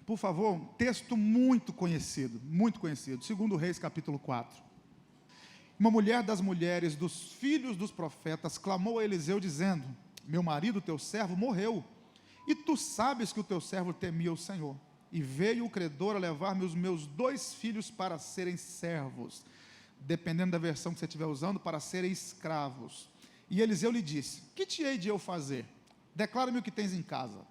por favor, um texto muito conhecido, 2 Reis, capítulo 4. Uma mulher das mulheres dos filhos dos profetas clamou a Eliseu, dizendo: meu marido, teu servo, morreu, e tu sabes que o teu servo temia o Senhor. E veio o credor a levar-me os meus 2 filhos para serem servos, dependendo da versão que você estiver usando, para serem escravos. E Eliseu lhe disse: que te hei de eu fazer? Declara-me o que tens em casa.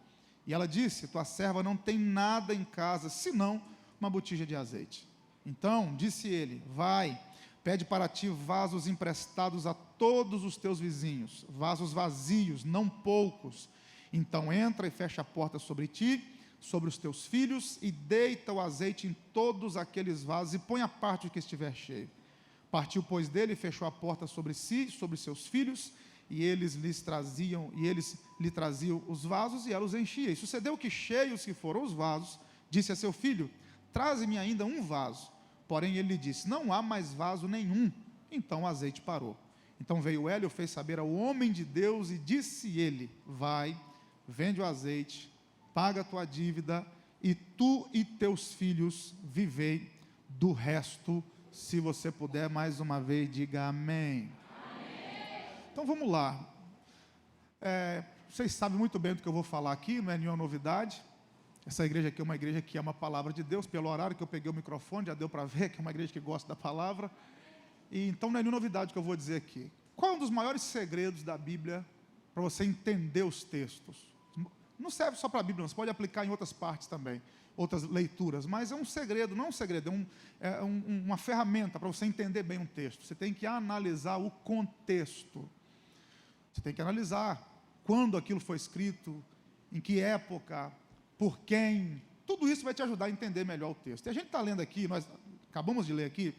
E ela disse: tua serva não tem nada em casa, senão uma botija de azeite. Então disse ele: vai, pede para ti vasos emprestados a todos os teus vizinhos, vasos vazios, não poucos. Então entra e fecha a porta sobre ti, sobre os teus filhos, e deita o azeite em todos aqueles vasos, e põe a parte que estiver cheio. Partiu, pois, dele, e fechou a porta sobre si, sobre seus filhos, e eles lhe traziam os vasos, e ela os enchia. E sucedeu que, cheios que foram os vasos, disse a seu filho: traze-me ainda um vaso. Porém ele lhe disse: não há mais vaso nenhum. Então o azeite parou. Então veio Élio, fez saber ao homem de Deus, e disse ele: vai, vende o azeite, paga a tua dívida, e tu e teus filhos vivei do resto. Se você puder, mais uma vez, diga amém. Então vamos lá. Vocês sabem muito bem do que eu vou falar aqui, não é nenhuma novidade. Essa igreja aqui é uma igreja que ama a palavra de Deus. Pelo horário que eu peguei o microfone, já deu para ver que é uma igreja que gosta da palavra. E então não é nenhuma novidade que eu vou dizer aqui. Qual é um dos maiores segredos da Bíblia para você entender os textos? Não serve só para a Bíblia, você pode aplicar em outras partes também, outras leituras, mas é um segredo, não é um segredo, uma ferramenta para você entender bem um texto. Você tem que analisar o contexto. Você tem que analisar quando aquilo foi escrito, em que época, por quem. Tudo isso vai te ajudar a entender melhor o texto. E a gente está lendo aqui, nós acabamos de ler aqui,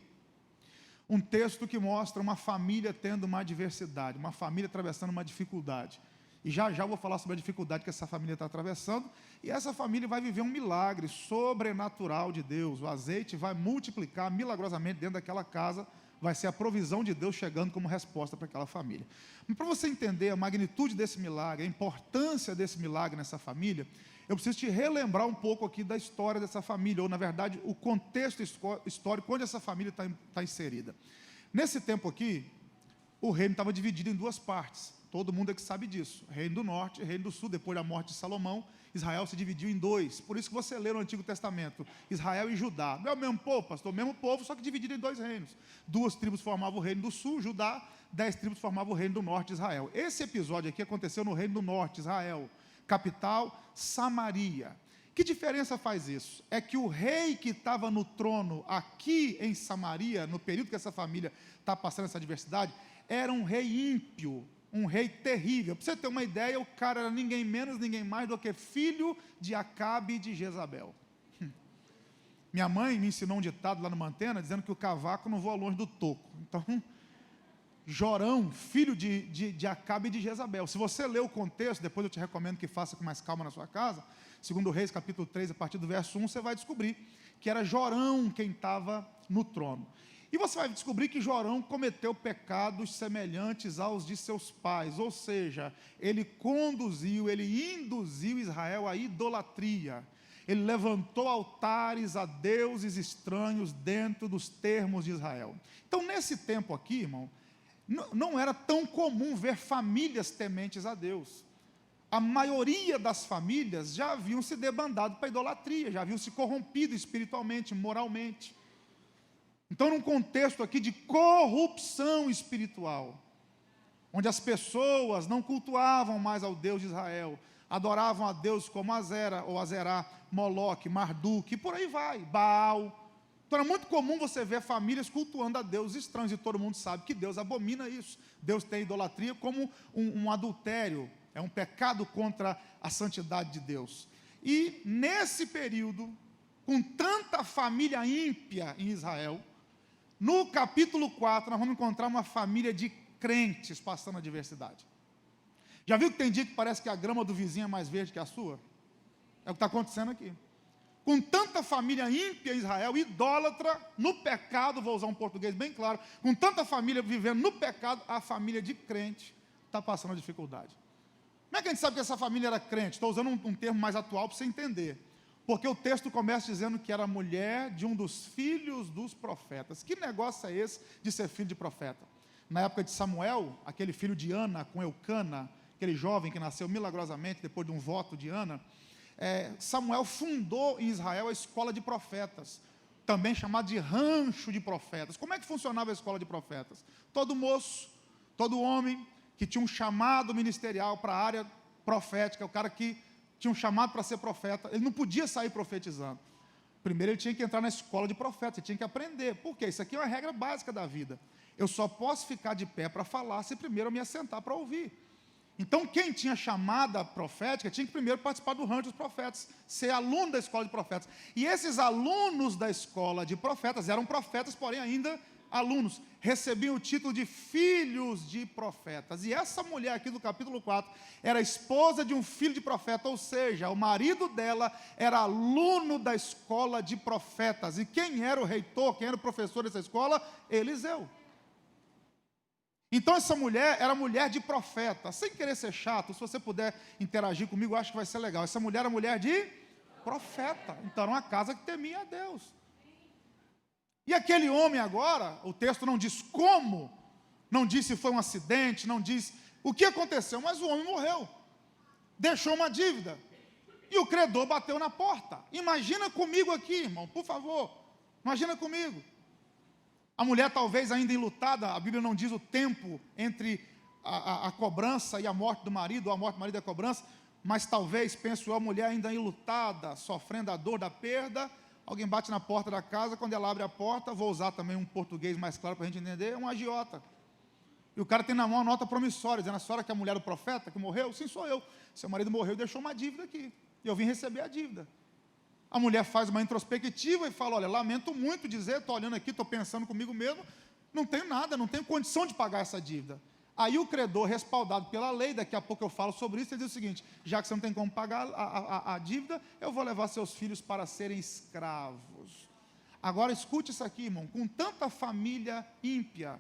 um texto que mostra uma família tendo uma adversidade, uma família atravessando uma dificuldade. E já já eu vou falar sobre a dificuldade que essa família está atravessando. E essa família vai viver um milagre sobrenatural de Deus. O azeite vai multiplicar milagrosamente dentro daquela casa. Vai ser a provisão de Deus chegando como resposta para aquela família. Mas para você entender a magnitude desse milagre, a importância desse milagre nessa família, eu preciso te relembrar um pouco aqui da história dessa família, ou na verdade o contexto histórico onde essa família está inserida. Nesse tempo aqui, o reino estava dividido em 2 partes. Todo mundo é que sabe disso. Reino do Norte e Reino do Sul. Depois da morte de Salomão, Israel se dividiu em 2. Por isso que você lê no Antigo Testamento, Israel e Judá. Não é o mesmo povo, pastor? O mesmo povo, só que dividido em 2 reinos. 2 tribos formavam o Reino do Sul, Judá. 10 tribos formavam o Reino do Norte, Israel. Esse episódio aqui aconteceu no Reino do Norte, Israel. Capital, Samaria. Que diferença faz isso? É que o rei que estava no trono aqui em Samaria, no período que essa família está passando essa adversidade, era um rei ímpio, um rei terrível. Para você ter uma ideia, o cara era ninguém menos, ninguém mais do que filho de Acabe e de Jezabel. Minha mãe me ensinou um ditado lá no Mantena, dizendo que o cavaco não voa longe do toco. Então, Jorão, filho de Acabe e de Jezabel. Se você ler o contexto, depois eu te recomendo que faça com mais calma na sua casa, 2 Reis, capítulo 3, a partir do verso 1, você vai descobrir que era Jorão quem estava no trono. E você vai descobrir que Jorão cometeu pecados semelhantes aos de seus pais, ou seja, ele induziu Israel à idolatria. Ele levantou altares a deuses estranhos dentro dos termos de Israel. Então, nesse tempo aqui, irmão, não era tão comum ver famílias tementes a Deus. A maioria das famílias já haviam se debandado para a idolatria, já haviam se corrompido espiritualmente, moralmente. Então, num contexto aqui de corrupção espiritual, onde as pessoas não cultuavam mais ao Deus de Israel, adoravam a Deus como Azera, ou Azerá, Moloque, Marduk, e por aí vai, Baal. Então, era muito comum você ver famílias cultuando a deuses estranhos, e todo mundo sabe que Deus abomina isso. Deus tem idolatria como um adultério, é um pecado contra a santidade de Deus. E nesse período, com tanta família ímpia em Israel, no capítulo 4, nós vamos encontrar uma família de crentes passando a adversidade. Já viu que tem dia que parece que a grama do vizinho é mais verde que a sua? É o que está acontecendo aqui. Com tanta família ímpia em Israel, idólatra, no pecado, vou usar um português bem claro, com tanta família vivendo no pecado, a família de crente está passando a dificuldade. Como é que a gente sabe que essa família era crente? Estou usando um termo mais atual para você entender. Porque o texto começa dizendo que era mulher de um dos filhos dos profetas. Que negócio é esse de ser filho de profeta? Na época de Samuel, aquele filho de Ana com Eucana, aquele jovem que nasceu milagrosamente depois de um voto de Ana, Samuel fundou em Israel a escola de profetas, também chamada de rancho de profetas. Como é que funcionava a escola de profetas? Todo moço, todo homem que tinha um chamado ministerial para a área profética, o cara que tinha um chamado para ser profeta, ele não podia sair profetizando. Primeiro ele tinha que entrar na escola de profetas, ele tinha que aprender. Por quê? Isso aqui é uma regra básica da vida. Eu só posso ficar de pé para falar se primeiro eu me assentar para ouvir. Então quem tinha chamada profética tinha que primeiro participar do rancho dos profetas, ser aluno da escola de profetas. E esses alunos da escola de profetas eram profetas, porém ainda alunos, recebiam o título de filhos de profetas. E essa mulher aqui do capítulo 4 era esposa de um filho de profeta, ou seja, o marido dela era aluno da escola de profetas. E quem era o reitor, quem era o professor dessa escola? Eliseu. Então essa mulher era mulher de profeta. Sem querer ser chato, se você puder interagir comigo, eu acho que vai ser legal. Essa mulher era mulher de profeta. Então era uma casa que temia a Deus. E aquele homem agora, o texto não diz como, não diz se foi um acidente, não diz o que aconteceu, mas o homem morreu, deixou uma dívida, e o credor bateu na porta. Imagina comigo aqui, irmão, por favor, imagina comigo. A mulher talvez ainda enlutada, a Bíblia não diz o tempo entre a cobrança e a morte do marido, ou a morte do marido e a cobrança, mas talvez, penso eu, a mulher ainda enlutada, sofrendo a dor da perda. Alguém bate na porta da casa, quando ela abre a porta, vou usar também um português mais claro para a gente entender, é um agiota. E o cara tem na mão a nota promissória, dizendo: a senhora que é a mulher do profeta, que morreu? Sim, sou eu. Seu marido morreu e deixou uma dívida aqui, e eu vim receber a dívida. A mulher faz uma introspectiva e fala: olha, lamento muito dizer, estou olhando aqui, estou pensando comigo mesmo, não tenho nada, não tenho condição de pagar essa dívida. Aí o credor, respaldado pela lei, daqui a pouco eu falo sobre isso, ele diz o seguinte: já que você não tem como pagar a dívida, eu vou levar seus filhos para serem escravos. Agora escute isso aqui, irmão, com tanta família ímpia,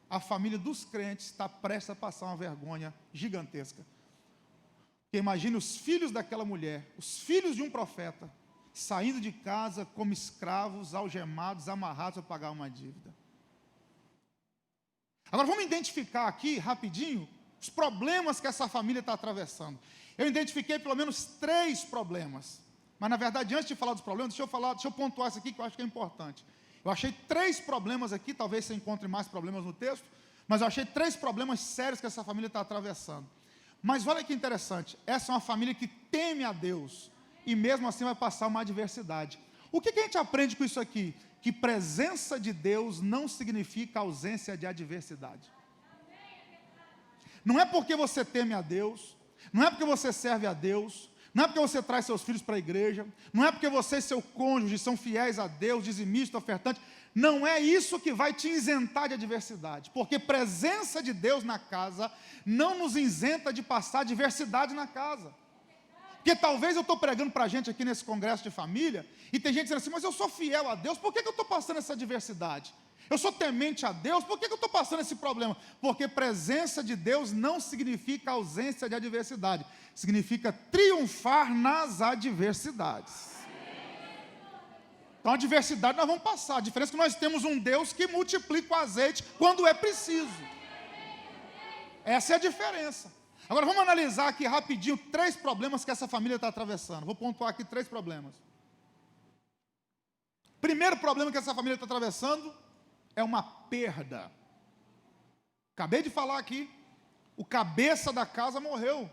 a família dos crentes está prestes a passar uma vergonha gigantesca. Porque imagine os filhos daquela mulher, os filhos de um profeta, saindo de casa como escravos, algemados, amarrados a pagar uma dívida. Agora vamos identificar aqui, rapidinho, os problemas que essa família está atravessando. Eu identifiquei pelo menos 3 problemas. Mas na verdade, antes de falar dos problemas, deixa eu pontuar isso aqui que eu acho que é importante. Eu achei 3 problemas aqui, talvez você encontre mais problemas no texto, mas eu achei 3 problemas sérios que essa família está atravessando. Mas olha que interessante, essa é uma família que teme a Deus, e mesmo assim vai passar uma adversidade. O que a gente aprende com isso aqui? Que presença de Deus não significa ausência de adversidade. Não é porque você teme a Deus, não é porque você serve a Deus, não é porque você traz seus filhos para a igreja, não é porque você e seu cônjuge são fiéis a Deus, dizimista, ofertante, não é isso que vai te isentar de adversidade, porque presença de Deus na casa não nos isenta de passar adversidade na casa. Porque talvez eu estou pregando para a gente aqui nesse congresso de família, e tem gente dizendo assim: mas eu sou fiel a Deus, por que eu estou passando essa adversidade? Eu sou temente a Deus, por que eu estou passando esse problema? Porque presença de Deus não significa ausência de adversidade, significa triunfar nas adversidades. Então a adversidade nós vamos passar, a diferença é que nós temos um Deus que multiplica o azeite quando é preciso. Essa é a diferença. Agora vamos analisar aqui rapidinho 3 problemas que essa família está atravessando. Vou pontuar aqui 3 problemas. Primeiro problema que essa família está atravessando é uma perda. Acabei de falar aqui, o cabeça da casa morreu.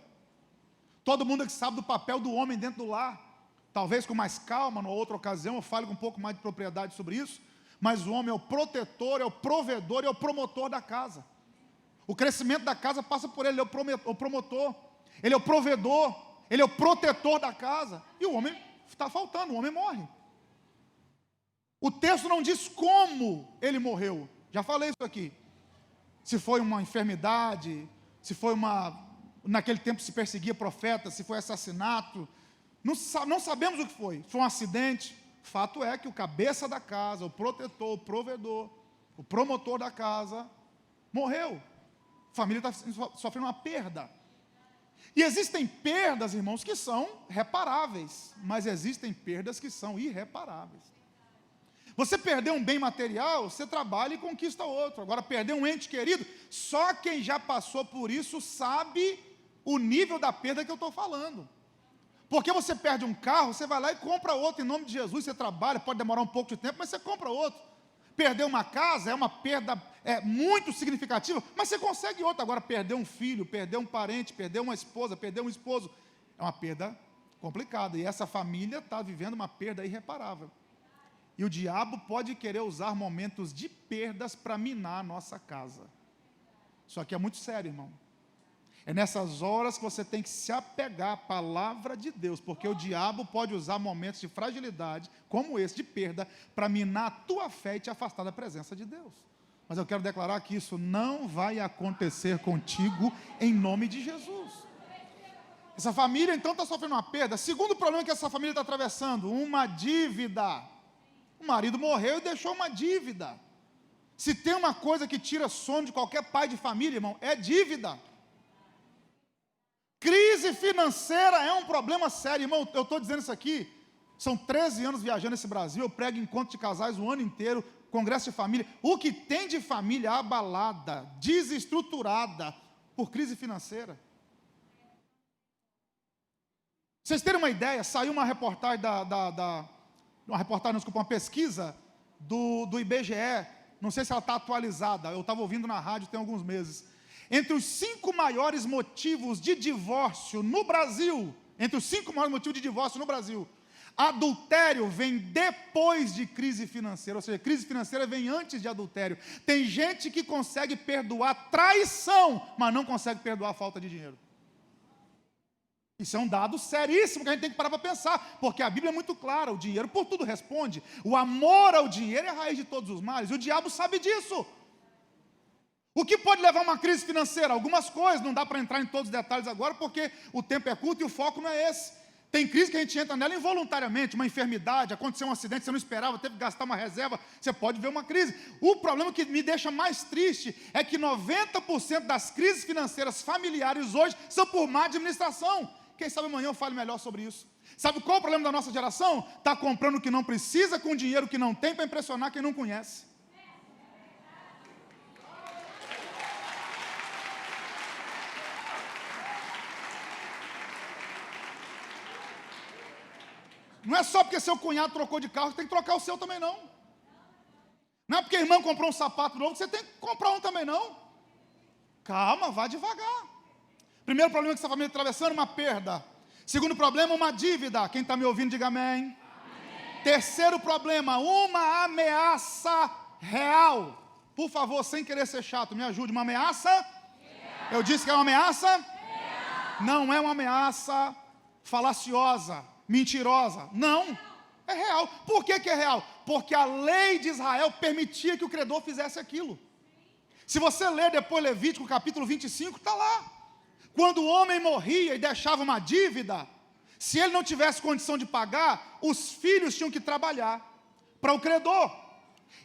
Todo mundo que sabe do papel do homem dentro do lar, talvez com mais calma, numa outra ocasião, eu falo com um pouco mais de propriedade sobre isso, mas o homem é o protetor, é o provedor e é o promotor da casa. O crescimento da casa passa por ele, ele é o promotor, ele é o provedor, ele é o protetor da casa. E o homem está faltando, o homem morre. O texto não diz como ele morreu. Já falei isso aqui. Se foi uma enfermidade, se foi naquele tempo se perseguia profeta, se foi assassinato. Não sabemos o que foi. Foi um acidente. Fato é que o cabeça da casa, o protetor, o provedor, o promotor da casa, morreu. A família está sofrendo uma perda. E existem perdas, irmãos, que são reparáveis, mas existem perdas que são irreparáveis. Você perder um bem material, você trabalha e conquista outro. Agora, perder um ente querido, só quem já passou por isso sabe o nível da perda que eu estou falando. Porque você perde um carro, você vai lá e compra outro em nome de Jesus, você trabalha, pode demorar um pouco de tempo, mas você compra outro. Perder uma casa é uma perda muito significativa, mas você consegue outra. Agora, perder um filho, perder um parente, perder uma esposa, perder um esposo, é uma perda complicada. E essa família está vivendo uma perda irreparável. E o diabo pode querer usar momentos de perdas para minar a nossa casa. Só que é muito sério, irmão. É nessas horas que você tem que se apegar à palavra de Deus, porque o diabo pode usar momentos de fragilidade, como esse, de perda, para minar a tua fé e te afastar da presença de Deus. Mas eu quero declarar que isso não vai acontecer contigo, em nome de Jesus. Essa família, então, está sofrendo uma perda. Segundo problema que essa família está atravessando, uma dívida. O marido morreu e deixou uma dívida. Se tem uma coisa que tira sono de qualquer pai de família, irmão, é dívida. Crise financeira é um problema sério, irmão. Eu estou dizendo isso aqui, são 13 anos viajando nesse Brasil, eu prego encontro de casais o ano inteiro, congresso de família. O que tem de família abalada, desestruturada por crise financeira? Vocês terem uma ideia, saiu uma reportagem uma pesquisa do IBGE, não sei se ela está atualizada, eu estava ouvindo na rádio tem alguns meses. Entre os 5 maiores motivos de divórcio no Brasil, adultério vem depois de crise financeira, ou seja, crise financeira vem antes de adultério. Tem gente que consegue perdoar traição, mas não consegue perdoar a falta de dinheiro. Isso é um dado seríssimo que a gente tem que parar para pensar, porque a Bíblia é muito clara, o dinheiro por tudo responde. O amor ao dinheiro é a raiz de todos os males, o diabo sabe disso. O que pode levar a uma crise financeira? Algumas coisas, não dá para entrar em todos os detalhes agora, porque o tempo é curto e o foco não é esse. Tem crise que a gente entra nela involuntariamente, uma enfermidade, aconteceu um acidente, você não esperava, teve que gastar uma reserva, você pode ver uma crise. O problema que me deixa mais triste é que 90% das crises financeiras familiares hoje são por má administração. Quem sabe amanhã eu falo melhor sobre isso. Sabe qual é o problema da nossa geração? Está comprando o que não precisa com dinheiro que não tem para impressionar quem não conhece. Não é só porque seu cunhado trocou de carro que tem que trocar o seu também não. Não é porque a irmã comprou um sapato novo que você tem que comprar um também não. Calma, vá devagar. Primeiro problema que essa família está atravessando, uma perda. Segundo problema, uma dívida. Quem está me ouvindo, diga amém. Amém. Terceiro problema, uma ameaça real. Por favor, sem querer ser chato, me ajude. Uma ameaça? Real. Eu disse que é uma ameaça? Real. Não é uma ameaça falaciosa, mentirosa. Não, é real. Por que é real? Porque a lei de Israel permitia que o credor fizesse aquilo. Se você ler depois Levítico capítulo 25, está lá. Quando o homem morria e deixava uma dívida, se ele não tivesse condição de pagar, os filhos tinham que trabalhar para o credor.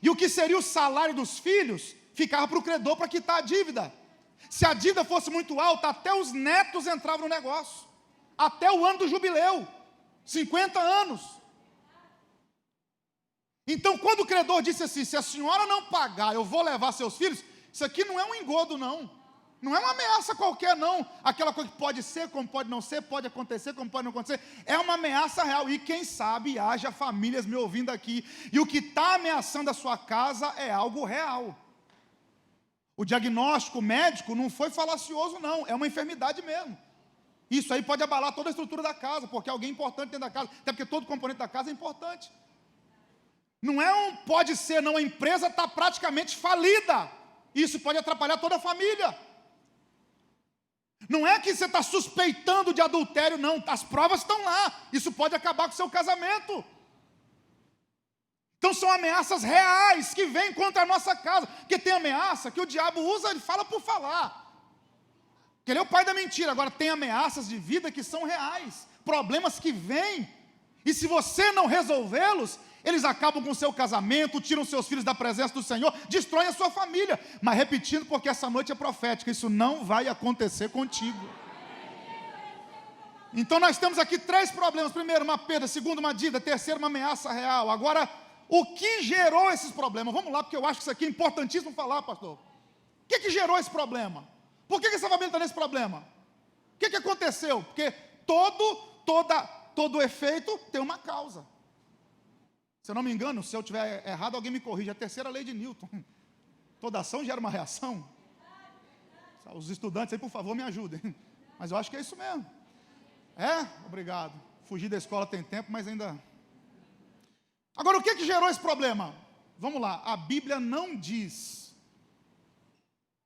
E o que seria o salário dos filhos, ficava para o credor para quitar a dívida. Se a dívida fosse muito alta, até os netos entravam no negócio. Até o ano do jubileu. 50 anos. Então, quando o credor disse assim, se a senhora não pagar, eu vou levar seus filhos, isso aqui não é um engodo, não. Não é uma ameaça qualquer, não. Aquela coisa que pode ser, como pode não ser, pode acontecer, como pode não acontecer. É uma ameaça real. E quem sabe haja famílias me ouvindo aqui. E o que está ameaçando a sua casa é algo real. O diagnóstico médico não foi falacioso, não. É uma enfermidade mesmo. Isso aí pode abalar toda a estrutura da casa, porque alguém é importante dentro da casa. Até porque todo componente da casa é importante. Não é pode ser, não. A empresa está praticamente falida. Isso pode atrapalhar toda a família. Não é que você está suspeitando de adultério, não. As provas estão lá. Isso pode acabar com o seu casamento. Então são ameaças reais que vêm contra a nossa casa. Porque tem ameaça que o diabo usa, ele fala por falar. Porque ele é o pai da mentira. Agora tem ameaças de vida que são reais. Problemas que vêm. E se você não resolvê-los, eles acabam com o seu casamento, tiram seus filhos da presença do Senhor, destroem a sua família. Mas repetindo, porque essa noite é profética, isso não vai acontecer contigo. Então nós temos aqui 3 problemas. Primeiro, uma perda. Segundo, uma dívida. Terceiro, uma ameaça real. Agora, o que gerou esses problemas? Vamos lá, porque eu acho que isso aqui é importantíssimo falar, pastor. O que gerou esse problema? Por que essa família está nesse problema? O que aconteceu? Porque todo efeito tem uma causa. Se eu não me engano, se eu estiver errado, alguém me corrige. A terceira lei de Newton. Toda ação gera uma reação. Os estudantes aí, por favor, me ajudem. Mas eu acho que é isso mesmo. Obrigado. Fugir da escola tem tempo, mas ainda... Agora, o que gerou esse problema? Vamos lá. A Bíblia não diz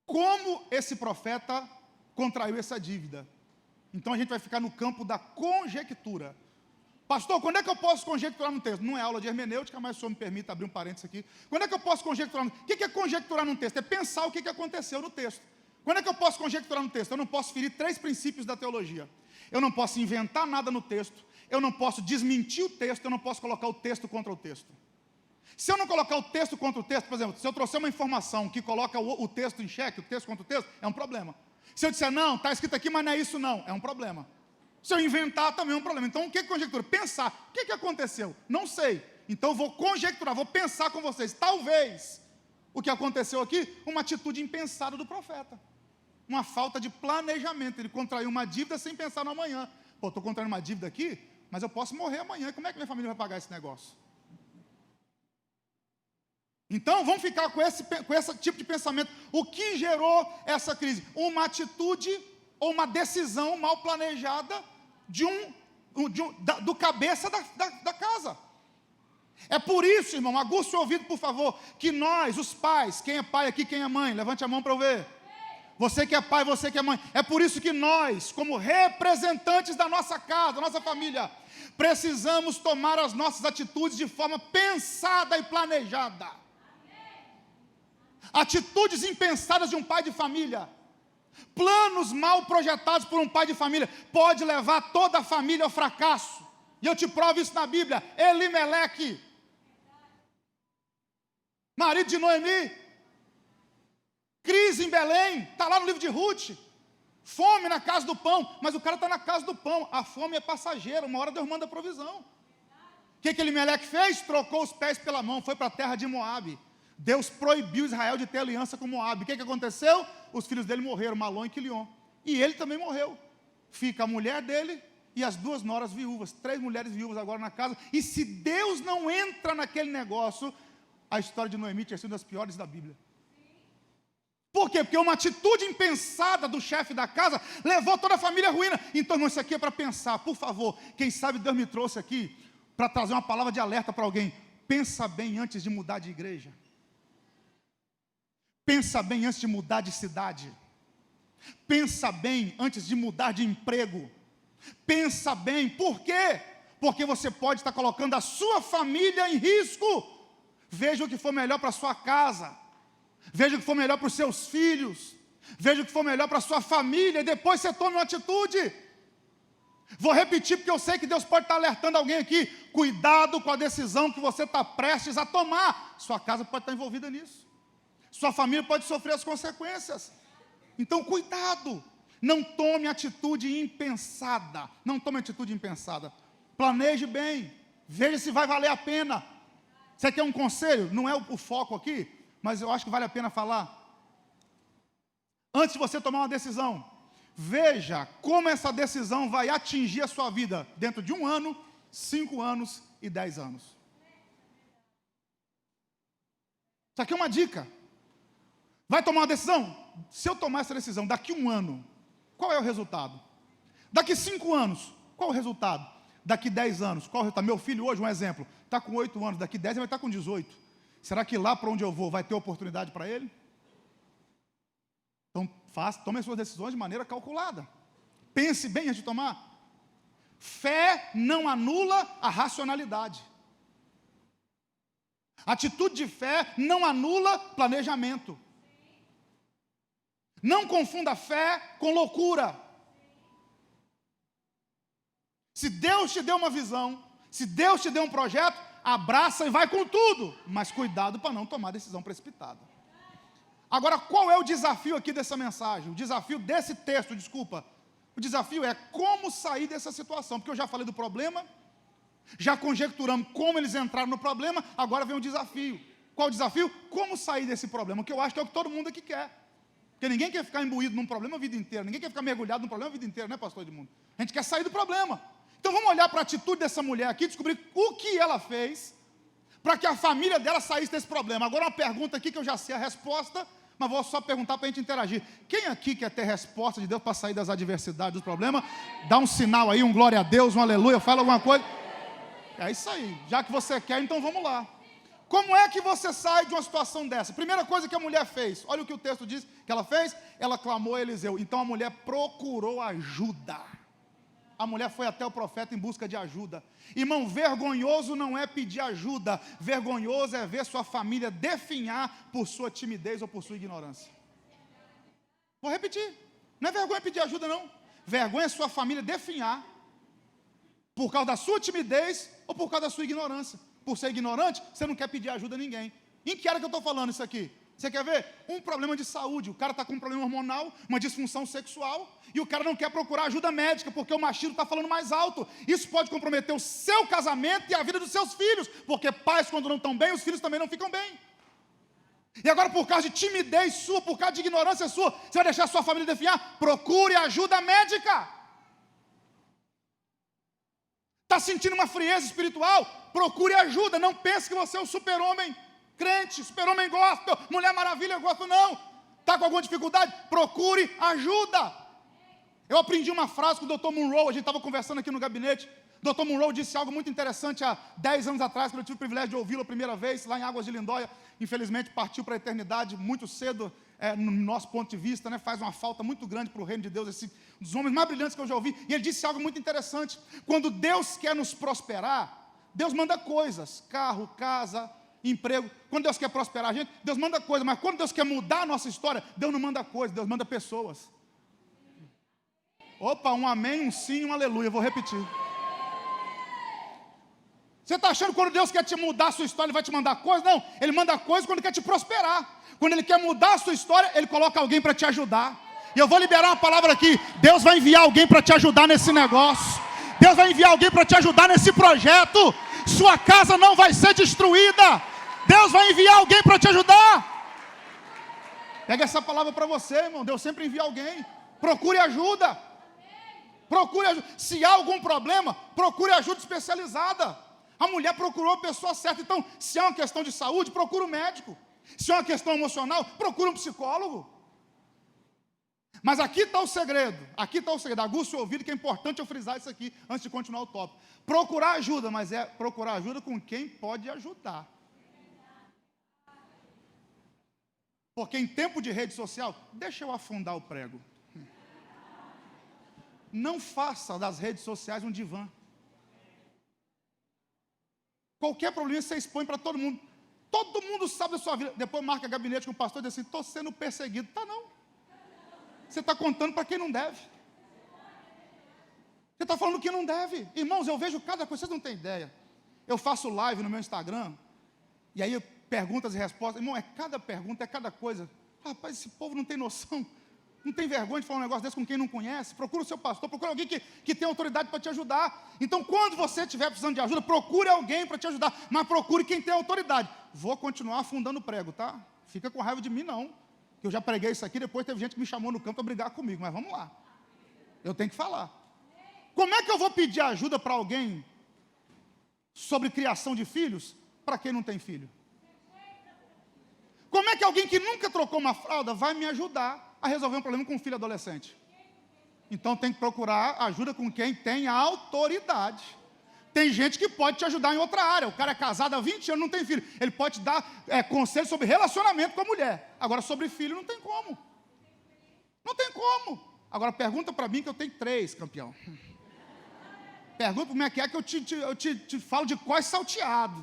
como esse profeta contraiu essa dívida. Então, a gente vai ficar no campo da conjectura. Pastor, quando é que eu posso conjecturar no texto? Não é aula de hermenêutica, mas o senhor me permite abrir um parênteses aqui. Quando é que eu posso conjecturar? O que é conjecturar num texto? É pensar o que aconteceu no texto. Quando é que eu posso conjecturar no texto? Eu não posso ferir 3 princípios da teologia. Eu não posso inventar nada no texto. Eu não posso desmentir o texto. Eu não posso colocar o texto contra o texto. Se eu não colocar o texto contra o texto, por exemplo, se eu trouxer uma informação que coloca o texto em xeque, o texto contra o texto, é um problema. Se eu disser, não, está escrito aqui, mas não é isso não, é um problema. Se eu inventar, também é um problema. Então, o que é conjectura? Pensar. O que aconteceu? Não sei. Então, eu vou conjecturar, vou pensar com vocês. Talvez, o que aconteceu aqui, uma atitude impensada do profeta. Uma falta de planejamento. Ele contraiu uma dívida sem pensar no amanhã. Pô, estou contraindo uma dívida aqui, mas eu posso morrer amanhã. Como é que minha família vai pagar esse negócio? Então, vamos ficar com esse tipo de pensamento. O que gerou essa crise? Uma atitude ou uma decisão mal planejada do cabeça da casa. É por isso, irmão, aguça o ouvido, por favor, que nós, os pais, quem é pai aqui, quem é mãe, levante a mão para eu ver. Você que é pai, você que é mãe. É por isso que nós, como representantes da nossa casa, da nossa família, precisamos tomar as nossas atitudes de forma pensada e planejada. Atitudes impensadas de um pai de família, planos mal projetados por um pai de família, pode levar toda a família ao fracasso. E eu te provo isso na Bíblia. Elimeleque, marido de Noemi, crise em Belém, está lá no livro de Ruth, fome na casa do pão, mas o cara está na casa do pão, a fome é passageira, uma hora Deus manda provisão. O que Elimeleque fez? Trocou os pés pela mão, foi para a terra de Moabe. Deus proibiu Israel de ter aliança com Moabe. O que aconteceu? Os filhos dele morreram, Malom e Quilion. E ele também morreu. Fica a mulher dele e as 2 noras viúvas. 3 mulheres viúvas agora na casa. E se Deus não entra naquele negócio, a história de Noemi tinha sido das piores da Bíblia. Por quê? Porque uma atitude impensada do chefe da casa levou toda a família à ruína. Então, irmão, isso aqui é para pensar. Por favor, quem sabe Deus me trouxe aqui para trazer uma palavra de alerta para alguém. Pensa bem antes de mudar de igreja. Pensa bem antes de mudar de cidade. Pensa bem antes de mudar de emprego. Pensa bem, por quê? Porque você pode estar colocando a sua família em risco. Veja o que for melhor para a sua casa. Veja o que for melhor para os seus filhos. Veja o que for melhor para a sua família. E depois você tome uma atitude. Vou repetir porque eu sei que Deus pode estar alertando alguém aqui. Cuidado com a decisão que você está prestes a tomar. Sua casa pode estar envolvida nisso. Sua família pode sofrer as consequências. Então, cuidado. Não tome atitude impensada. Não tome atitude impensada. Planeje bem. Veja se vai valer a pena. Você quer um conselho? Não é o foco aqui, mas eu acho que vale a pena falar. Antes de você tomar uma decisão, veja como essa decisão vai atingir a sua vida dentro de 1 ano, 5 anos e 10 anos. Isso aqui é uma dica. Vai tomar uma decisão? Se eu tomar essa decisão daqui 1 ano, qual é o resultado? Daqui 5 anos, qual é o resultado? Daqui 10 anos, qual é o resultado? Meu filho hoje, um exemplo, está com 8 anos, daqui 10 ele vai estar com 18. Será que lá para onde eu vou vai ter oportunidade para ele? Então, tome as suas decisões de maneira calculada. Pense bem antes de tomar. Fé não anula a racionalidade. Atitude de fé não anula planejamento. Não confunda fé com loucura. Se Deus te deu uma visão, se Deus te deu um projeto, abraça e vai com tudo. Mas cuidado para não tomar decisão precipitada. Agora, qual é o desafio aqui dessa mensagem? O desafio desse texto, O desafio é como sair dessa situação, porque eu já falei do problema, já conjecturamos como eles entraram no problema, agora vem o desafio. Qual o desafio? Como sair desse problema, que eu acho que é o que todo mundo aqui quer. Porque ninguém quer ficar imbuído num problema a vida inteira, ninguém quer ficar mergulhado num problema a vida inteira, né, pastor Edmundo? A gente quer sair do problema. Então vamos olhar para a atitude dessa mulher aqui, descobrir o que ela fez para que a família dela saísse desse problema. Agora uma pergunta aqui que eu já sei a resposta, mas vou só perguntar para a gente interagir. Quem aqui quer ter resposta de Deus para sair das adversidades, dos problemas? Dá um sinal aí, um glória a Deus, um aleluia, fala alguma coisa. É isso aí, já que você quer, então vamos lá. Como é que você sai de uma situação dessa? Primeira coisa que a mulher fez, olha o que o texto diz que ela fez, ela clamou a Eliseu. Então a mulher procurou ajuda. A mulher foi até o profeta em busca de ajuda. Irmão, vergonhoso não é pedir ajuda, vergonhoso é ver sua família definhar por sua timidez ou por sua ignorância. Vou repetir, não é vergonha pedir ajuda não, vergonha é sua família definhar por causa da sua timidez ou por causa da sua ignorância. Por ser ignorante, você não quer pedir ajuda a ninguém. Em que área que eu estou falando isso aqui? Você quer ver? Um problema de saúde, o cara está com um problema hormonal, uma disfunção sexual, e o cara não quer procurar ajuda médica, porque o machismo está falando mais alto. Isso pode comprometer o seu casamento e a vida dos seus filhos, porque pais, quando não estão bem, os filhos também não ficam bem. E agora, por causa de timidez sua, por causa de ignorância sua, você vai deixar a sua família definhar? Procure ajuda médica. Está sentindo uma frieza espiritual? Procure ajuda, não pense que você é um super-homem crente, super-homem gospel, mulher maravilha gospel, não. Está com alguma dificuldade? Procure ajuda. Eu aprendi uma frase com o Dr. Monroe, a gente estava conversando aqui no gabinete. O Dr. Monroe disse algo muito interessante há 10 anos atrás, quando eu tive o privilégio de ouvi-lo a primeira vez, lá em Águas de Lindóia. Infelizmente partiu para a eternidade muito cedo, no nosso ponto de vista, né? Faz uma falta muito grande para o reino de Deus, um dos homens mais brilhantes que eu já ouvi. E ele disse algo muito interessante: quando Deus quer nos prosperar, Deus manda coisas, carro, casa, emprego. Quando Deus quer prosperar a gente, Deus manda coisas, mas quando Deus quer mudar a nossa história, Deus não manda coisas, Deus manda pessoas. Opa, um amém, um sim, um aleluia, vou repetir. Você está achando que quando Deus quer te mudar a sua história, Ele vai te mandar coisas? Não, Ele manda coisas quando Ele quer te prosperar. Quando Ele quer mudar a sua história, Ele coloca alguém para te ajudar. E eu vou liberar uma palavra aqui: Deus vai enviar alguém para te ajudar nesse negócio. Deus vai enviar alguém para te ajudar nesse projeto. Sua casa não vai ser destruída. Deus vai enviar alguém para te ajudar. Pega essa palavra para você, irmão. Deus sempre envia alguém. Procure ajuda. Procure ajuda. Se há algum problema, procure ajuda especializada. A mulher procurou a pessoa certa. Então, se é uma questão de saúde, procure um médico. Se é uma questão emocional, procure um psicólogo. Mas aqui está o segredo, aguça o ouvido, que é importante eu frisar isso aqui, antes de continuar o tópico. Procurar ajuda, mas é procurar ajuda com quem pode ajudar. Porque em tempo de rede social, deixa eu afundar o prego. Não faça das redes sociais um divã. Qualquer problema você expõe para todo mundo. Todo mundo sabe da sua vida. Depois marca gabinete com o pastor e diz assim: estou sendo perseguido. Tá não. Você está contando para quem não deve. Você está falando que não deve. Irmãos, eu vejo cada coisa, vocês não têm ideia. Eu faço live no meu Instagram, e aí perguntas e respostas. Irmão, é cada pergunta, é cada coisa. Rapaz, esse povo não tem noção. Não tem vergonha de falar um negócio desse com quem não conhece. Procura o seu pastor, procura alguém que tem autoridade para te ajudar. Então, quando você estiver precisando de ajuda, procure alguém para te ajudar. Mas procure quem tem autoridade. Vou continuar afundando o prego, tá? Fica com raiva de mim, não. Eu já preguei isso aqui, depois teve gente que me chamou no campo para brigar comigo, mas vamos lá. Eu tenho que falar. Como é que eu vou pedir ajuda para alguém sobre criação de filhos, para quem não tem filho? Como é que alguém que nunca trocou uma fralda vai me ajudar a resolver um problema com um filho adolescente? Então tem que procurar ajuda com quem tem autoridade. Tem gente que pode te ajudar em outra área. O cara é casado há 20 anos, não tem filho. Ele pode te dar conselho sobre relacionamento com a mulher. Agora, sobre filho, não tem como. Não tem como. Agora, pergunta para mim, que eu tenho 3, campeão. Pergunta como é que eu te falo de cós salteado.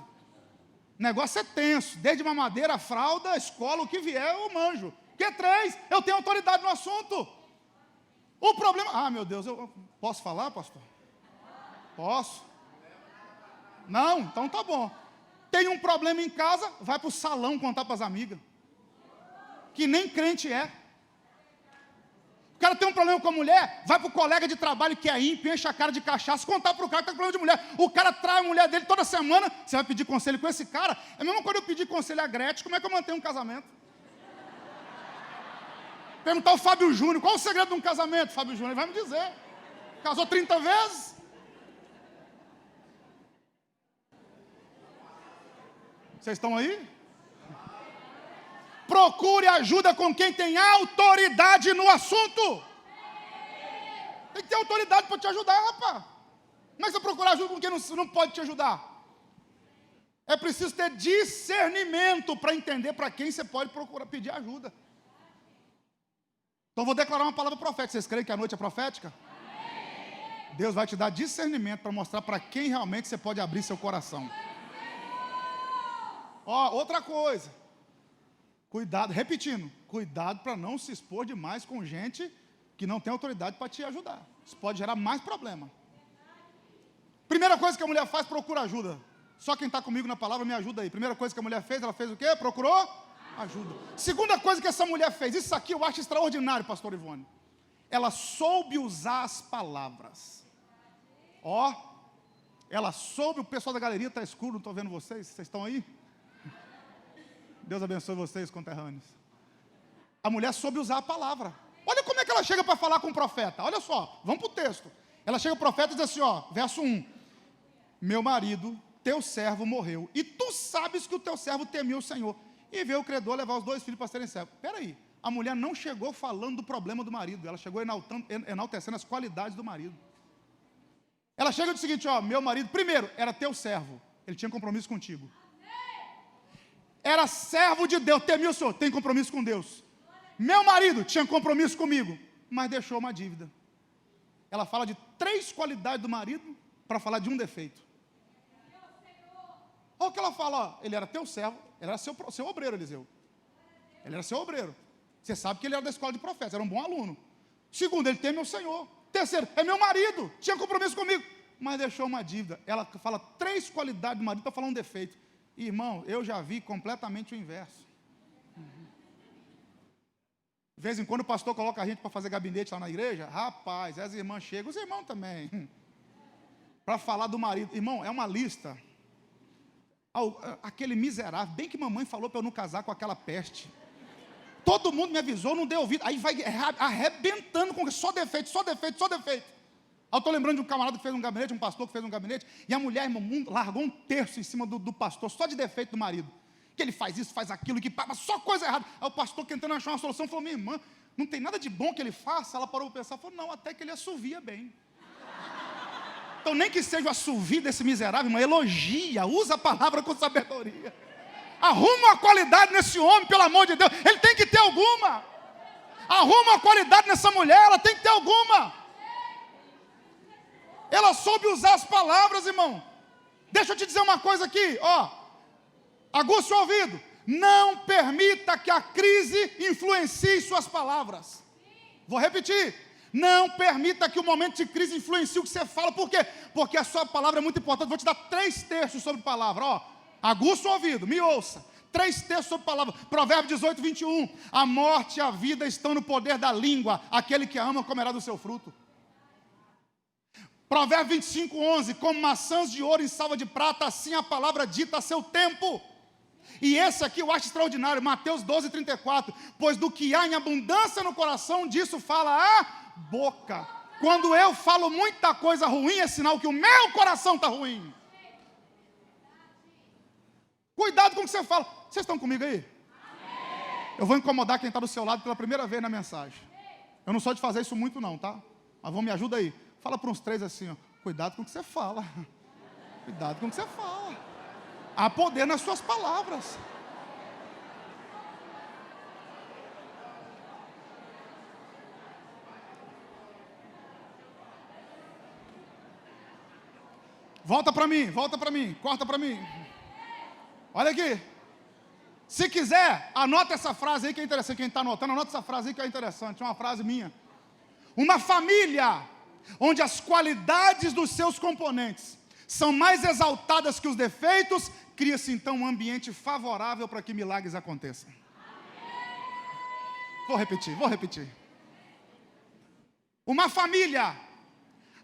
O negócio é tenso. Desde mamadeira, fralda, escola, o que vier, eu manjo. Porque 3, eu tenho autoridade no assunto. O problema... Ah, meu Deus, eu posso falar, pastor? Posso? Não? Então tá bom. Tem um problema em casa, vai para o salão contar para as amigas. Que nem crente é. O cara tem um problema com a mulher, vai para o colega de trabalho que é ímpio, enche a cara de cachaça, contar para o cara que está com problema de mulher. O cara trai a mulher dele toda semana, você vai pedir conselho com esse cara? É a mesma coisa eu pedir conselho a Gretchen, como é que eu mantenho um casamento? Perguntar ao Fábio Júnior, qual o segredo de um casamento, Fábio Júnior? Ele vai me dizer. Casou 30 vezes? Vocês estão aí? Procure ajuda com quem tem autoridade no assunto. Tem que ter autoridade para te ajudar, rapaz. Como é que você procurar ajuda com quem não pode te ajudar? É preciso ter discernimento para entender para quem você pode procurar pedir ajuda. Então, vou declarar uma palavra profética. Vocês creem que a noite é profética? Amém. Deus vai te dar discernimento para mostrar para quem realmente você pode abrir seu coração. Ó, outra coisa. Cuidado, repetindo. Cuidado para não se expor demais com gente que não tem autoridade para te ajudar. Isso pode gerar mais problema. Primeira coisa que a mulher faz, procura ajuda. Só quem está comigo na palavra me ajuda aí. Primeira coisa que a mulher fez, ela fez o quê? Procurou ajuda. Segunda coisa que essa mulher fez, isso aqui eu acho extraordinário, pastor Ivone. Ela soube usar as palavras. Ó, ela soube, o pessoal da galeria está escuro, não estou vendo vocês estão aí? Deus abençoe vocês, conterrâneos. A mulher soube usar a palavra. Olha como é que ela chega para falar com o profeta. Olha só, vamos para o texto. Ela chega para o profeta e diz assim, ó, verso 1. Meu marido, teu servo morreu, e tu sabes que o teu servo temeu o Senhor, e veio o credor levar os 2 filhos para serem servos. Espera aí, a mulher não chegou falando do problema do marido, ela chegou enaltecendo as qualidades do marido. Ela chega e diz o seguinte, ó, meu marido, primeiro, era teu servo, ele tinha compromisso contigo. Era servo de Deus, temia o Senhor, tem compromisso com Deus. Meu marido tinha compromisso comigo, mas deixou uma dívida. Ela fala de 3 qualidades do marido para falar de um defeito. Olha o que ela fala, ó, ele era teu servo, ele era seu obreiro, Eliseu. Ele era seu obreiro. Você sabe que ele era da escola de profetas, era um bom aluno. Segundo, ele teme o Senhor. Terceiro, é meu marido, tinha compromisso comigo, mas deixou uma dívida. Ela fala 3 qualidades do marido para falar um defeito. Irmão, eu já vi completamente o inverso. De vez em quando o pastor coloca a gente para fazer gabinete lá na igreja. Rapaz, as irmãs chegam, os irmãos também, para falar do marido. Irmão, é uma lista. Aquele miserável, bem que mamãe falou para eu não casar com aquela peste. Todo mundo me avisou, não deu ouvido. Aí vai arrebentando com só defeito, só defeito, só defeito. Eu estou lembrando de um camarada que fez um gabinete, um pastor que fez um gabinete, e a mulher, irmão, largou um terço em cima do pastor, só de defeito do marido. Que ele faz isso, faz aquilo, que paga só coisa errada. Aí o pastor, tentando achar uma solução, falou, minha irmã, não tem nada de bom que ele faça. Ela parou para pensar, falou, não, até que ele assovia bem. Então, nem que seja o assovio desse miserável, irmão, elogia, usa a palavra com sabedoria. Arruma uma qualidade nesse homem, pelo amor de Deus, ele tem que ter alguma. Arruma uma qualidade nessa mulher, ela tem que ter alguma. Ela soube usar as palavras, irmão. Deixa eu te dizer uma coisa aqui, ó. Aguça o ouvido. Não permita que a crise influencie suas palavras. Vou repetir. Não permita que o momento de crise influencie o que você fala. Por quê? Porque a sua palavra é muito importante. Vou te dar 3 textos sobre palavra, ó. Aguça o ouvido, me ouça. 3 textos sobre palavra. Provérbios 18, 21. A morte e a vida estão no poder da língua. Aquele que a ama comerá do seu fruto. Provérbios 25, 11. Como maçãs de ouro em salva de prata, assim a palavra dita a seu tempo. E esse aqui eu acho extraordinário. Mateus 12, 34. Pois do que há em abundância no coração, disso fala a boca. Quando eu falo muita coisa ruim, é sinal que o meu coração está ruim. Cuidado com o que você fala. Vocês estão comigo aí? Amém. Eu vou incomodar quem está do seu lado pela primeira vez na mensagem. Eu não sou de fazer isso muito não, tá? Mas vamos, me ajuda aí. Fala para uns 3 assim, ó. Cuidado com o que você fala. Cuidado com o que você fala. Há poder nas suas palavras. Volta para mim, corta para mim. Olha aqui. Se quiser, anota essa frase aí que é interessante. Quem está anotando, anota essa frase aí que é interessante. É uma frase minha. Uma família onde as qualidades dos seus componentes são mais exaltadas que os defeitos, cria-se então um ambiente favorável para que milagres aconteçam. Vou repetir. Uma família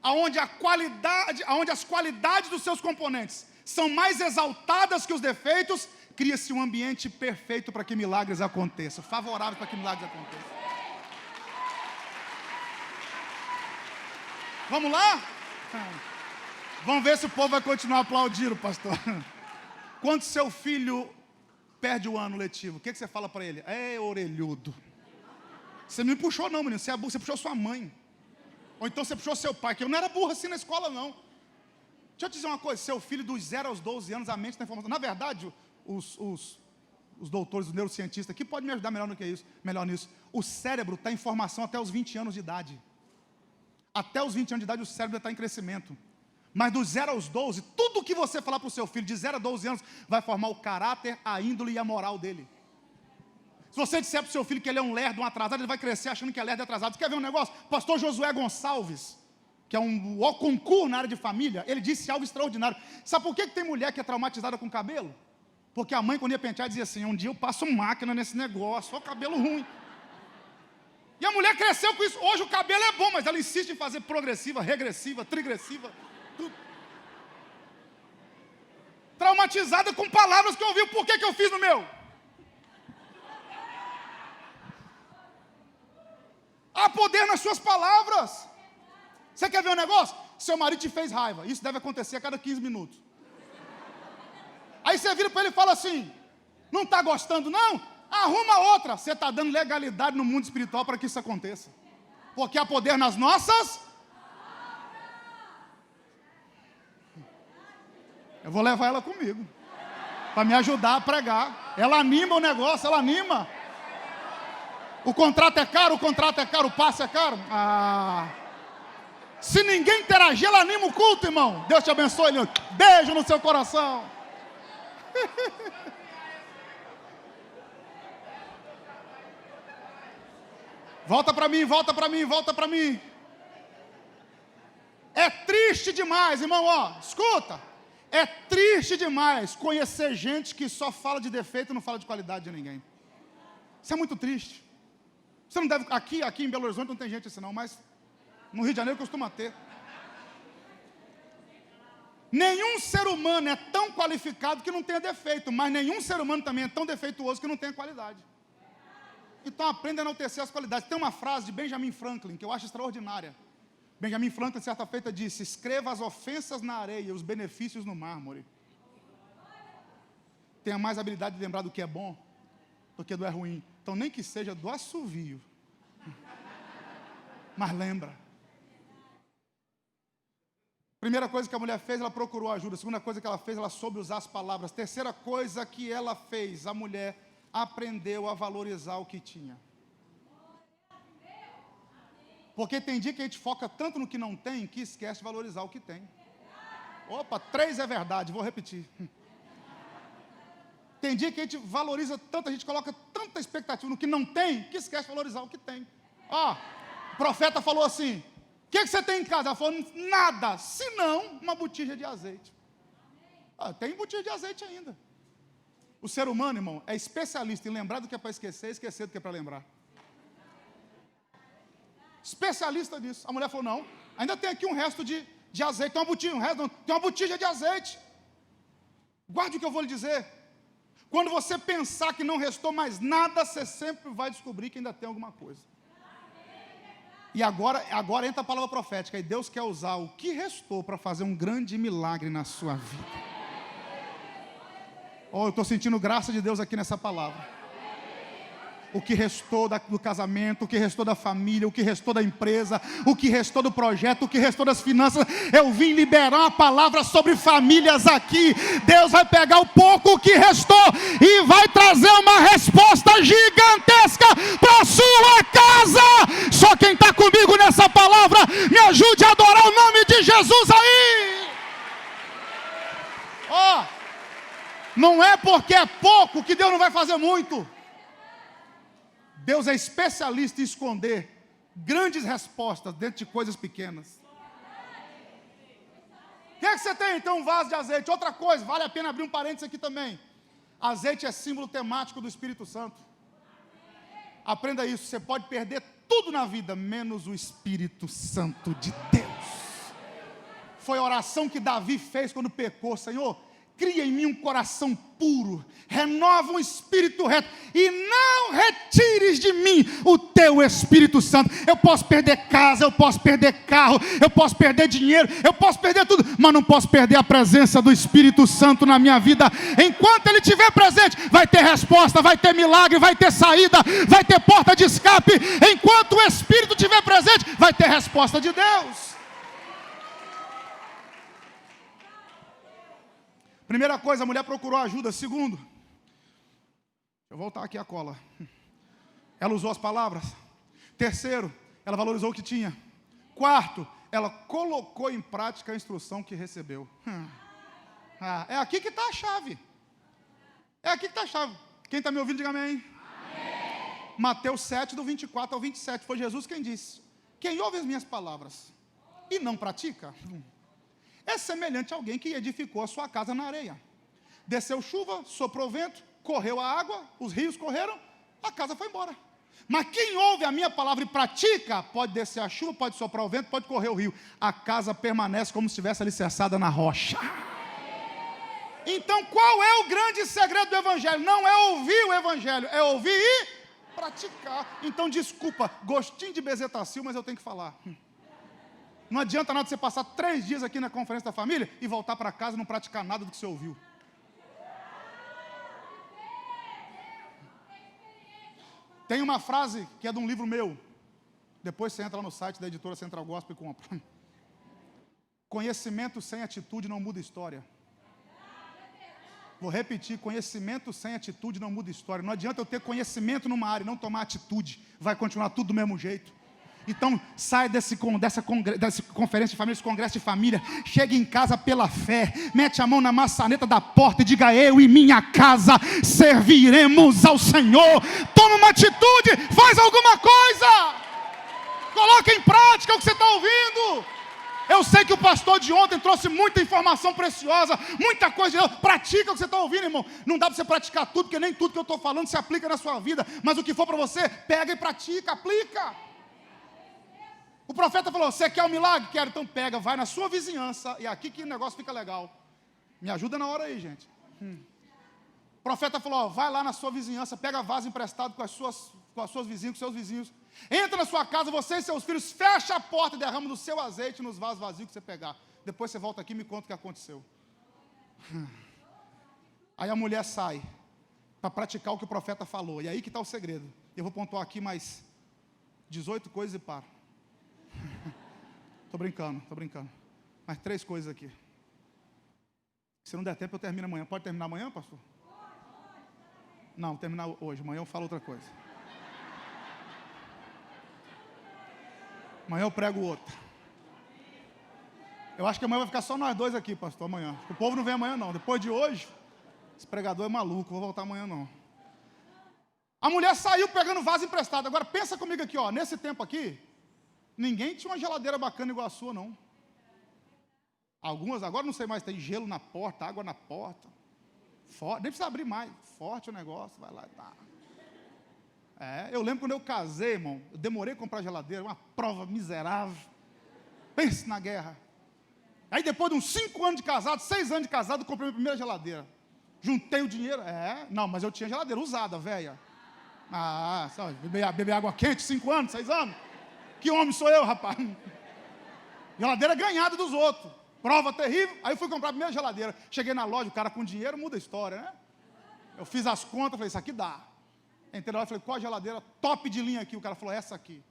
onde as qualidades dos seus componentes são mais exaltadas que os defeitos, cria-se um ambiente perfeito para que milagres aconteçam, favorável para que milagres aconteçam. Vamos lá? Vamos ver se o povo vai continuar aplaudindo, pastor. Quando seu filho perde o ano letivo, o que você fala para ele? Orelhudo. Você não me puxou não, menino, você é burro, você puxou sua mãe. Ou então você puxou seu pai, que eu não era burro assim na escola não. Deixa eu te dizer uma coisa, seu filho dos 0 aos 12 anos, a mente está informação. Na verdade, os doutores, os neurocientistas aqui podem me ajudar melhor nisso. O cérebro está em formação até os 20 anos de idade. Até os 20 anos de idade o cérebro está em crescimento. Mas dos 0 aos 12, tudo que você falar para o seu filho de 0 a 12 anos vai formar o caráter, a índole e a moral dele. Se você disser para o seu filho que ele é um lerdo, um atrasado, ele vai crescer achando que é lerdo e atrasado. Você quer ver um negócio? Pastor Josué Gonçalves, que é um concurso na área de família, ele disse algo extraordinário. Sabe por que tem mulher que é traumatizada com cabelo? Porque a mãe, quando ia pentear, dizia assim: um dia eu passo máquina nesse negócio, ó, cabelo ruim. E a mulher cresceu com isso. Hoje o cabelo é bom, mas ela insiste em fazer progressiva, regressiva, trigressiva, tudo. Traumatizada com palavras que ouviu. Por que eu fiz no meu? Há poder nas suas palavras. Você quer ver um negócio? Seu marido te fez raiva. Isso deve acontecer a cada 15 minutos. Aí você vira para ele e fala assim: não está gostando não? Arruma outra. Você está dando legalidade no mundo espiritual para que isso aconteça. Porque há poder nas nossas. Eu vou levar ela comigo para me ajudar a pregar. Ela anima o negócio, ela anima. O contrato é caro, o passe é caro. Se ninguém interagir, ela anima o culto, irmão. Deus te abençoe, Leandro. Beijo no seu coração. Volta para mim. É triste demais, irmão, escuta. É triste demais conhecer gente que só fala de defeito e não fala de qualidade de ninguém. Isso é muito triste. Você não deve, aqui em Belo Horizonte não tem gente assim não, mas no Rio de Janeiro costuma ter. Nenhum ser humano é tão qualificado que não tenha defeito, mas nenhum ser humano também é tão defeituoso que não tenha qualidade. Então aprenda a enaltecer as qualidades. Tem uma frase de Benjamin Franklin que eu acho extraordinária. Benjamin Franklin, certa feita, disse: escreva as ofensas na areia e os benefícios no mármore. Tenha mais habilidade de lembrar do que é bom do que do é ruim. Então nem que seja do assovio, mas lembra. Primeira coisa que a mulher fez, ela procurou ajuda. Segunda coisa que ela fez, ela soube usar as palavras. Terceira coisa que ela fez, a mulher aprendeu a valorizar o que tinha. Porque tem dia que a gente foca tanto no que não tem, que esquece de valorizar o que tem. Opa, 3 é verdade, vou repetir. Tem dia que a gente valoriza tanto, a gente coloca tanta expectativa no que não tem, que esquece de valorizar o que tem. O profeta falou assim: o que você tem em casa? Ela falou: nada, senão uma botija de azeite. Tem botija de azeite ainda. O ser humano, irmão, é especialista em lembrar do que é para esquecer e esquecer do que é para lembrar. Especialista nisso. A mulher falou: não, ainda tem aqui um resto de azeite, tem uma botija, tem uma botija de azeite. Guarde o que eu vou lhe dizer. Quando você pensar que não restou mais nada, você sempre vai descobrir que ainda tem alguma coisa. E agora entra a palavra profética. E Deus quer usar o que restou para fazer um grande milagre na sua vida. Eu estou sentindo graça de Deus aqui nessa palavra. O que restou do casamento, o que restou da família, o que restou da empresa, o que restou do projeto, o que restou das finanças. Eu vim liberar uma palavra sobre famílias aqui. Deus vai pegar o pouco que restou e vai trazer uma resposta gigantesca para a sua casa. Só quem está comigo nessa palavra, me ajude a adorar o nome de Jesus aí. Não é porque é pouco que Deus não vai fazer muito. Deus é especialista em esconder grandes respostas dentro de coisas pequenas. O que é que você tem então? Um vaso de azeite. Outra coisa, vale a pena abrir um parênteses aqui também. Azeite é símbolo temático do Espírito Santo. Aprenda isso. Você pode perder tudo na vida, menos o Espírito Santo de Deus. Foi a oração que Davi fez quando pecou. Senhor, cria em mim um coração puro, renova um espírito reto, e não retires de mim o teu Espírito Santo. Eu posso perder casa, eu posso perder carro, eu posso perder dinheiro, eu posso perder tudo, mas não posso perder a presença do Espírito Santo na minha vida. Enquanto Ele estiver presente, vai ter resposta, vai ter milagre, vai ter saída, vai ter porta de escape. Enquanto o Espírito estiver presente, vai ter resposta de Deus. Primeira coisa, a mulher procurou ajuda. Segundo, deixa eu voltar aqui a cola. Ela usou as palavras. Terceiro, ela valorizou o que tinha. Quarto, ela colocou em prática a instrução que recebeu. É aqui que está a chave. É aqui que está a chave. Quem está me ouvindo, diga amém. Amém. Mateus 7, do 24 ao 27. Foi Jesus quem disse: quem ouve as minhas palavras e não pratica, é semelhante a alguém que edificou a sua casa na areia. Desceu chuva, soprou vento, correu a água, os rios correram, a casa foi embora. Mas quem ouve a minha palavra e pratica, pode descer a chuva, pode soprar o vento, pode correr o rio, a casa permanece como se estivesse alicerçada na rocha. Então qual é o grande segredo do Evangelho? Não é ouvir o Evangelho, é ouvir e praticar. Então desculpa, gostinho de bezetacil, mas eu tenho que falar. Não adianta nada você passar 3 dias aqui na conferência da família e voltar para casa e não praticar nada do que você ouviu. Tem uma frase que é de um livro meu. Depois você entra lá no site da editora Central Gospel e compra. Conhecimento sem atitude não muda história. Vou repetir, conhecimento sem atitude não muda história. Não adianta eu ter conhecimento numa área e não tomar atitude. Vai continuar tudo do mesmo jeito. Então, sai dessa conferência de família, desse congresso de família, chega em casa pela fé, mete a mão na maçaneta da porta e diga: eu e minha casa serviremos ao Senhor. Toma uma atitude, faz alguma coisa, coloca em prática o que você está ouvindo. Eu sei que o pastor de ontem trouxe muita informação preciosa, muita coisa. Pratica o que você está ouvindo, irmão. Não dá para você praticar tudo, porque nem tudo que eu estou falando se aplica na sua vida, mas o que for para você, pega e pratica, aplica. O profeta falou: você quer um milagre? Quero. Então pega, vai na sua vizinhança. E aqui que o negócio fica legal. Me ajuda na hora aí, gente. O profeta falou: vai lá na sua vizinhança, pega vaso emprestado com as suas vizinhas, com seus vizinhos. Entra na sua casa, você e seus filhos, fecha a porta e derrama do seu azeite nos vasos vazios que você pegar. Depois você volta aqui e me conta o que aconteceu. Aí a mulher sai para praticar o que o profeta falou. E aí que está o segredo. Eu vou pontuar aqui mais 18 coisas e paro. Estou brincando. Mais 3 coisas aqui. Se não der tempo, eu termino amanhã. Pode terminar amanhã, pastor? Não, terminar hoje. Amanhã eu falo outra coisa. Amanhã eu prego outra. Eu acho que amanhã vai ficar só nós 2 aqui, pastor, amanhã. O povo não vem amanhã, não. Depois de hoje, esse pregador é maluco, vou voltar amanhã, não. A mulher saiu pegando vaso emprestado. Agora, pensa comigo aqui, ó. Nesse tempo aqui, ninguém tinha uma geladeira bacana igual a sua, não. Algumas, agora não sei mais, tem gelo na porta, água na porta. Forte, nem precisa abrir mais. Forte o negócio, vai lá e tá. Eu lembro quando eu casei, irmão, eu demorei a comprar geladeira, uma prova miserável. Pense na guerra. Aí depois de uns 5 anos de casado, 6 anos de casado, eu comprei minha primeira geladeira. Juntei o dinheiro, não, mas eu tinha geladeira usada, velha. Só beber água quente, 5 anos, 6 anos. Que homem sou eu, rapaz? Geladeira ganhada dos outros. Prova terrível. Aí eu fui comprar a primeira geladeira. Cheguei na loja, o cara com dinheiro muda a história, né? Eu fiz as contas, falei: isso aqui dá. Entrei na loja, falei: qual a geladeira top de linha aqui? O cara falou: essa aqui.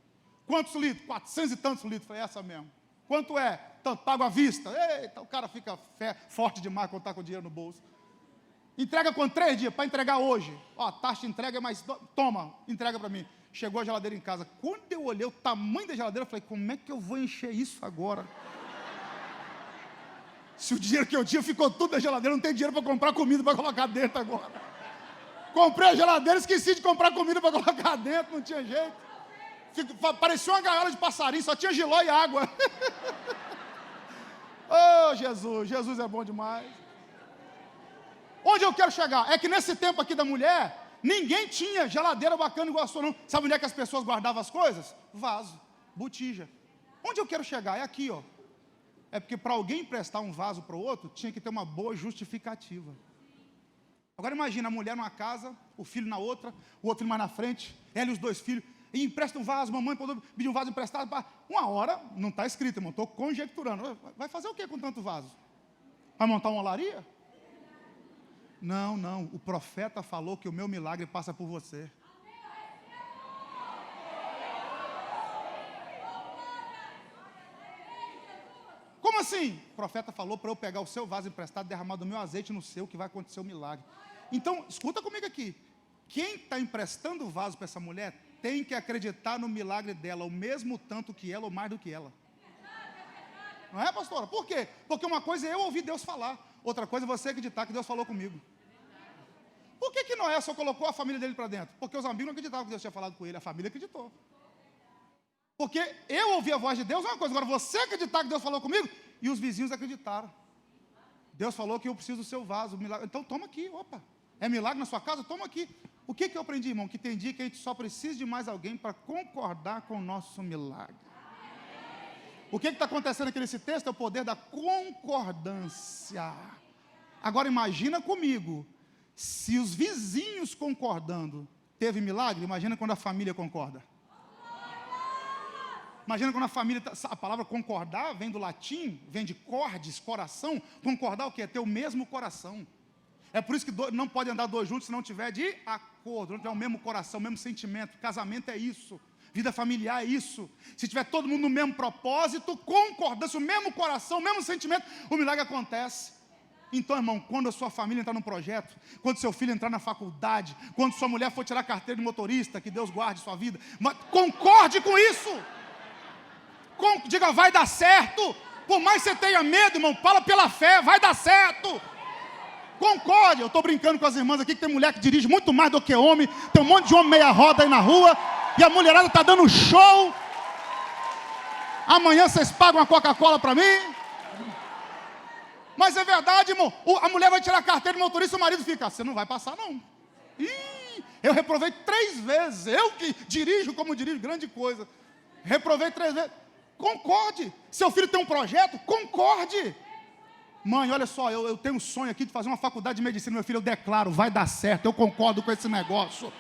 Quantos litros? 400 e tantos litros. Falei: essa mesmo. Quanto é? Tanto, pago à vista. Eita, o cara fica forte demais quando está com dinheiro no bolso. Entrega quanto? 3 dias, para entregar hoje. Ó, a taxa de entrega é mais... Toma, entrega para mim. Chegou a geladeira em casa. Quando eu olhei o tamanho da geladeira, eu falei: como é que eu vou encher isso agora? Se o dinheiro que eu tinha ficou tudo na geladeira, não tem dinheiro para comprar comida para colocar dentro agora. Comprei a geladeira, esqueci de comprar comida para colocar dentro, não tinha jeito. Parecia uma gaiola de passarinho, só tinha giló e água. Oh, Jesus é bom demais. Onde eu quero chegar? É que nesse tempo aqui da mulher, Ninguém tinha geladeira bacana igual a sua, não. Sabe onde é que as pessoas guardavam as coisas? Vaso, botija. Onde eu quero chegar? É aqui, ó. É porque para alguém emprestar um vaso para o outro, tinha que ter uma boa justificativa. Agora imagina a mulher numa casa, o filho na outra, o outro mais na frente, ela e os 2 filhos, e empresta um vaso, mamãe pediu um vaso emprestado, para uma hora, não está escrito, irmão, estou conjecturando. Vai fazer o que com tanto vaso? Vai montar uma olaria? Não, o profeta falou que o meu milagre passa por você. Como assim? O profeta falou para eu pegar o seu vaso emprestado e derramar do meu azeite no seu, que vai acontecer o milagre. Então, escuta comigo aqui. Quem está emprestando o vaso para essa mulher tem que acreditar no milagre dela, o mesmo tanto que ela ou mais do que ela. Não é, pastora? Por quê? Porque uma coisa é eu ouvir Deus falar, outra coisa é você acreditar que Deus falou comigo. Por que Noé só colocou a família dele para dentro? Porque os amigos não acreditavam que Deus tinha falado com ele, a família acreditou. Porque eu ouvi a voz de Deus é uma coisa, agora você acreditar que Deus falou comigo, e os vizinhos acreditaram. Deus falou que eu preciso do seu vaso, milagre. Então toma aqui, opa. É milagre na sua casa? Toma aqui. O que eu aprendi, irmão? Que tem dia que a gente só precisa de mais alguém para concordar com o nosso milagre. O que está acontecendo aqui nesse texto é o poder da concordância. Agora imagina comigo, se os vizinhos concordando teve milagre, imagina quando a família concorda. Imagina quando a família, a palavra concordar vem do latim, vem de cordes, coração. Concordar o quê? É ter o mesmo coração. É por isso que não pode andar 2 juntos se não tiver de acordo, não tiver o mesmo coração, o mesmo sentimento. Casamento é isso, vida familiar é isso. Se tiver todo mundo no mesmo propósito, concordância, o mesmo coração, o mesmo sentimento, o milagre acontece. Então, irmão, quando a sua família entrar num projeto, quando seu filho entrar na faculdade, quando sua mulher for tirar a carteira de motorista, que Deus guarde sua vida, mas concorde com isso. Diga, vai dar certo. Por mais que você tenha medo, irmão, fala pela fé, vai dar certo. Concorde. Eu estou brincando com as irmãs aqui, que tem mulher que dirige muito mais do que homem. Tem um monte de homem meia roda aí na rua, e a mulherada está dando show. Amanhã vocês pagam uma Coca-Cola para mim. Mas é verdade, irmão. A mulher vai tirar a carteira de motorista, o marido fica, você não vai passar não. Eu reprovei 3 vezes. Eu que dirijo como dirijo, grande coisa. Reprovei 3 vezes. Concorde. Seu filho tem um projeto, concorde. Mãe, olha só, eu tenho um sonho aqui de fazer uma faculdade de medicina. Meu filho, eu declaro, vai dar certo, eu concordo com esse negócio.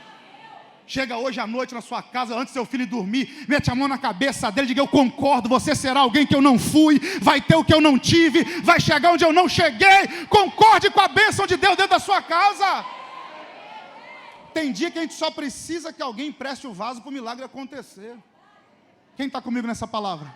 Chega hoje à noite na sua casa, antes do seu filho dormir, mete a mão na cabeça dele e diga, eu concordo, você será alguém que eu não fui, vai ter o que eu não tive, vai chegar onde eu não cheguei. Concorde com a bênção de Deus dentro da sua casa. Tem dia que a gente só precisa que alguém empreste o vaso para o milagre acontecer. Quem está comigo nessa palavra?